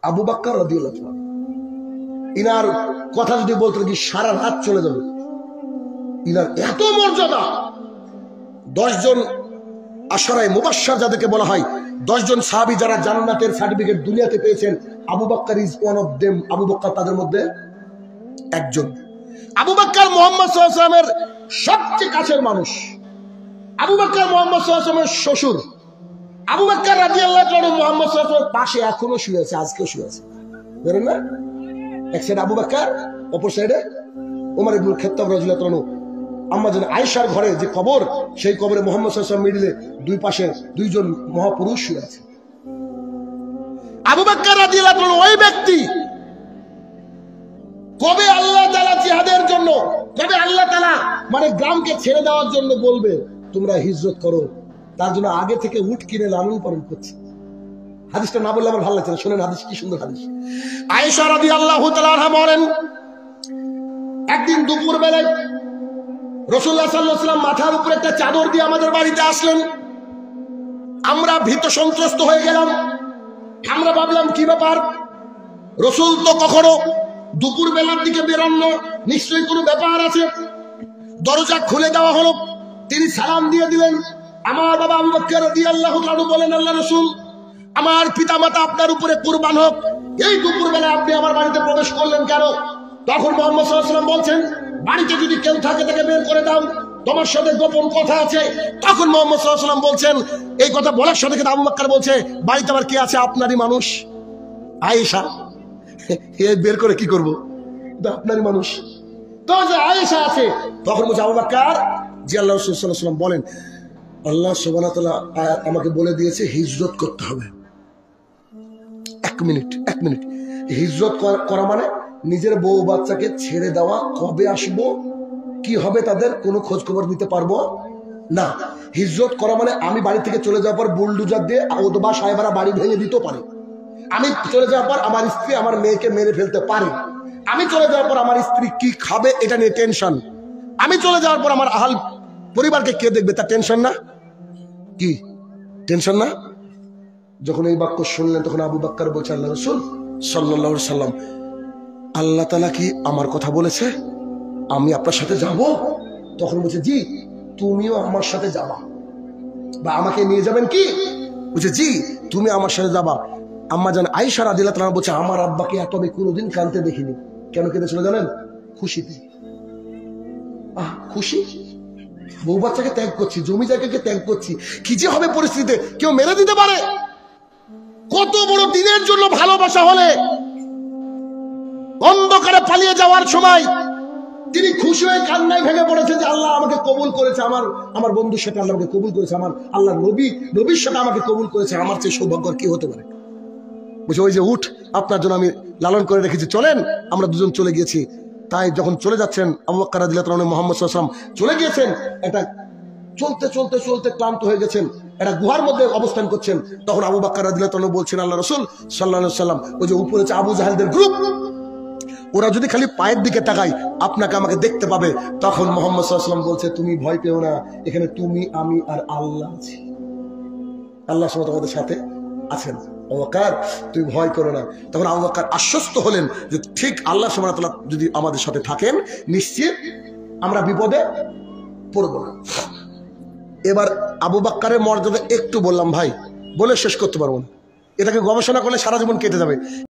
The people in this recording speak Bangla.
আবু বকর রাদিয়াল্লাহু তাআলা, ইনার কথা যদি বলতে কি সারা রাত চলে যাবে। ইনার এত মর্যাদা। 10 জন আশরায়ে মুবাশশার যাদেরকে বলা হয়, 10 জন সাহাবী যারা জান্নাতের সার্টিফিকেট দুনিয়াতে পেয়েছেন, Abu Bakr is one of them. Abu Bakr তাদের মধ্যে একজন। আবু বকর মুহাম্মদ সাল্লাল্লাহু আলাইহি ওয়াসাল্লামের সবচেয়ে কাছের মানুষ। আবু বকর মুহাম্মদ সাল্লাল্লাহু আলাইহি ওয়াসাল্লামের শ্বশুর। আবু বকর রাদিয়াল্লাহু তাআলা মুহাম্মদ সাল্লাল্লাহু আলাইহি ওয়াসাল্লামের পাশে এখনো শুয়ে আছে, আজকেও শুয়ে আছে, জানেন না? এক সাইডে আবু বকর, অপর সাইডে ওমর ইবনুল খাত্তাব রাদিয়াল্লাহু তাআলা। আম্মা জান আয়েশার ঘরে যে কবর, সেই কবরে মুহাম্মদ সাল্লাল্লাহু আলাইহি ওয়াসাল্লাম মিডলে দুই পাশে দুইজন মহাপুরুষ শুয়ে আছে। আবু বকর রাদিয়াল্লাহু তাআলা ওই ব্যক্তি, কবে আল্লাহ তাআলা জিহাদের জন্য, কবে আল্লাহ তাআলা মানে গ্রামকে ছেড়ে দেওয়ার জন্য বলবে তোমরা হিজরত করো, তার জন্য আগে থেকে উট কিনে লালন পালন করছে। হাদিসটা না বললে আমার ভালো লাগছে না, শুনেন হাদিস কি সুন্দর হাদিস। আয়েশা রাদিয়াল্লাহু তাআলা আনহা বলেন, একদিন দুপুর বেলায় রাসূলুল্লাহ সাল্লাল্লাহু আলাইহি ওয়াসাল্লাম মাথার উপরে একটা চাদর দিয়ে আমাদের বাড়িতে আসলেন। আমরা ভীত সন্ত্রস্ত হয়ে গেলাম। আমরা ভাবলাম কি ব্যাপার, রাসূল তো কখনো দুপুর বেলার দিকে বেরোন না, নিশ্চয়ই কোনো ব্যাপার আছে। দরজা খুলে দেওয়া হলো, তিনি সালাম দিয়ে দিলেন। আমার বাবা আবু বকর রাদিয়াল্লাহু তাআলা বলেন, আল্লাহ রাসূল, আমার পিতামাতা আপনার উপরে কুরবান হোক, এই দুপুর বেলা আপনি আমার বাড়িতে প্রবেশ করলেন কেন? তখন মুহাম্মদ সাল্লাল্লাহু আলাইহি ওয়াসাল্লাম বলছেন, বাড়িতে যদি কেউ থাকে তাকে বের করে দাও, তোমার সাথে গোপন কথা আছে। তখন মুহাম্মদ সাল্লাল্লাহু আলাইহি ওয়াসাল্লাম বলছেন, এই কথা বলার সাথে সাথে আবু বকর বলছে, বাড়িতে আবার কে আছে? আপনারই মানুষ আয়েশা। বের করে কি করবো, আপনারই মানুষ তো, যে আয়েশা আছে। তখন বলছে আবু বকর, জি আল্লাহ রাসূল সাল্লাল্লাহু আলাইহি ওয়াসাল্লাম বলেন, আল্লাহ সুবহানাহু ওয়া তাআলা আমাকে বলে দিয়েছে হিজরত করতে হবে। এক মিনিট হিজরত করা মানে নিজের বউ বাচ্চাকে ছেড়ে দেওয়া। কবে আসবো, কি হবে তাদের কোনো খোঁজ খবর নিতে পারবো না। হিজরত করা মানে আমি বাড়ি থেকে চলে যাওয়ার পর বুলডুজার দিয়ে অথবা সাহেবরা বাড়ি ভেঙে দিতেও পারে। আমি চলে যাওয়ার পর আমার স্ত্রী আমার মেয়েকে মেরে ফেলতে পারে। আমি চলে যাওয়ার পর আমার স্ত্রী কি খাবে এটা নিয়ে টেনশন। আমি চলে যাওয়ার পর আমার আহাল পরিবারকে কে দেখবে তার টেনশন না? কি টেনশন না? যখন এই বাক্য শুনলেন তখন আবু বকর বলছে, আল্লাহ রাসূল সাল্লাল্লাহু আলাইহি ওয়াসাল্লাম, আল্লাহ তাআলা কি আমার কথা বলেছে আমি আপনার সাথে যাব? তখন বলছে, জি তুমিও আমার সাথে যাবা, বা আমাকে নিয়ে যাবেন কি? বলছে, জি তুমি আমার সাথে যাবা। আম্মা জান আয়েশা রাদিয়াল্লাহু তাআলা বলছে, আমার আব্বাকে এত আমি কোনোদিন কাঁদতে দেখিনি। কেন কেঁদেছিল জানেন? খুশিতে। খুশি, বউ বাচ্চাকে ত্যাগ করছি, জমি জায়গাকে ত্যাগ করছি, কি যে হবে পরিস্থিতিতে, কেউ মেরে দিতে পারে। কত বড় দিনের জন্য ভালোবাসা হলে অন্ধকারে পালিয়ে যাওয়ার সময় তিনি খুশি হয়ে কান্নায় ভেঙে পড়েছেন যে আল্লাহ আমাকে কবুল করেছে, আমার বন্ধুর সাথে আল্লাহ আমাকে কবুল করেছে, আমার আল্লাহ নবীর সাথে আমাকে কবুল করেছে, আমার চেয়ে সৌভাগ্যর কি হতে পারে। বলছে, ওই যে উঠ আপনার জন্য আমি লালন করে রেখেছি, চলেন। আমরা দুজন চলে গিয়েছি। তাই যখন চলে যাচ্ছেন আবু বকর রাদিয়াল্লাহু তাআলা মুহাম্মদ সাল্লাল্লাহু আলাইহি ওয়াসাল্লাম চলে গিয়েছেন, এটা চলতে ক্লান্ত হয়ে গেছেন, একটা গুহার মধ্যে অবস্থান করছেন। তখন আবু বকর রাদিয়াল্লাহু তাআলা বলছেন, আল্লাহ রাসূল সাল্লাল্লাহু আলাইহি ওয়াসাল্লাম, ওই যে উপরে আবু জাহেলদের গ্রুপ, ওরা যদি খালি পায়ের দিকে তাকায় আপনাকে আমাকে দেখতে পাবে। তখন মুহাম্মদ সাল্লাল্লাহু আলাইহি ওয়াসাল্লাম বলছে, তুমি ভয় পেও না, এখানে তুমি আমি আর আল্লাহ আছি, আল্লাহ সুবহানাহু ওয়া তাআলা আমাদের সাথে আছেন। আবু বকর তুই ভয় করো না। তখন আবু বকর আশ্বস্ত হলেন যে ঠিক আল্লাহ সুবহানাহু ওয়া তাআলা যদি আমাদের সাথে থাকেন নিশ্চিত আমরা বিপদে পড়ব না। এবার আবু বকরের মর্যাদা একটু বললাম ভাই, বলে শেষ করতে পারবো না, এটাকে গবেষণা করলে সারা জীবন কেটে যাবে।